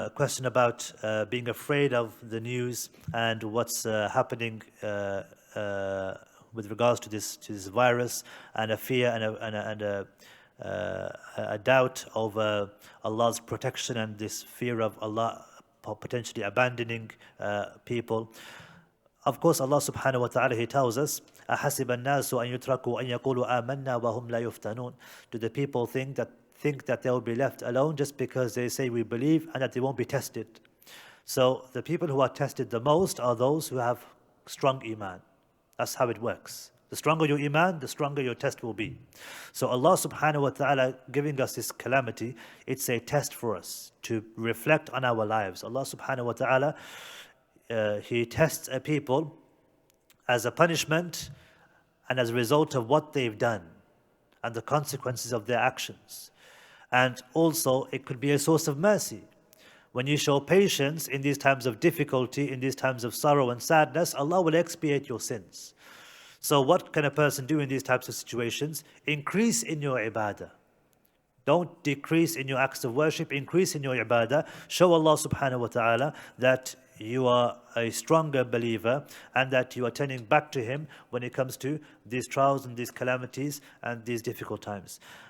A question about being afraid of the news and what's happening with regards to this virus, and a fear and a doubt over Allah's protection, and this fear of Allah potentially abandoning people. Of course, Allah subhanahu wa ta'ala, He tells us, أَحَسِبَ النَّاسُ أَن يُتْرَكُوا أَن يَقُولُوا آمَنَّا وَهُمْ لَا يُفْتَنُونَ. Do the people think that they will be left alone just because they say we believe and that they won't be tested? So the people who are tested the most are those who have strong iman. That's how it works. The stronger your iman, the stronger your test will be. So Allah subhanahu wa ta'ala giving us this calamity, it's a test for us to reflect on our lives. Allah subhanahu wa ta'ala, He tests a people as a punishment and as a result of what they've done and the consequences of their actions. And also it could be a source of mercy. When you show patience in these times of difficulty, in these times of sorrow and sadness, Allah will expiate your sins. So what can a person do in these types of situations? Increase in your ibadah. Don't decrease in your acts of worship, increase in your ibadah. Show Allah subhanahu wa ta'ala that you are a stronger believer and that you are turning back to Him when it comes to these trials and these calamities and these difficult times.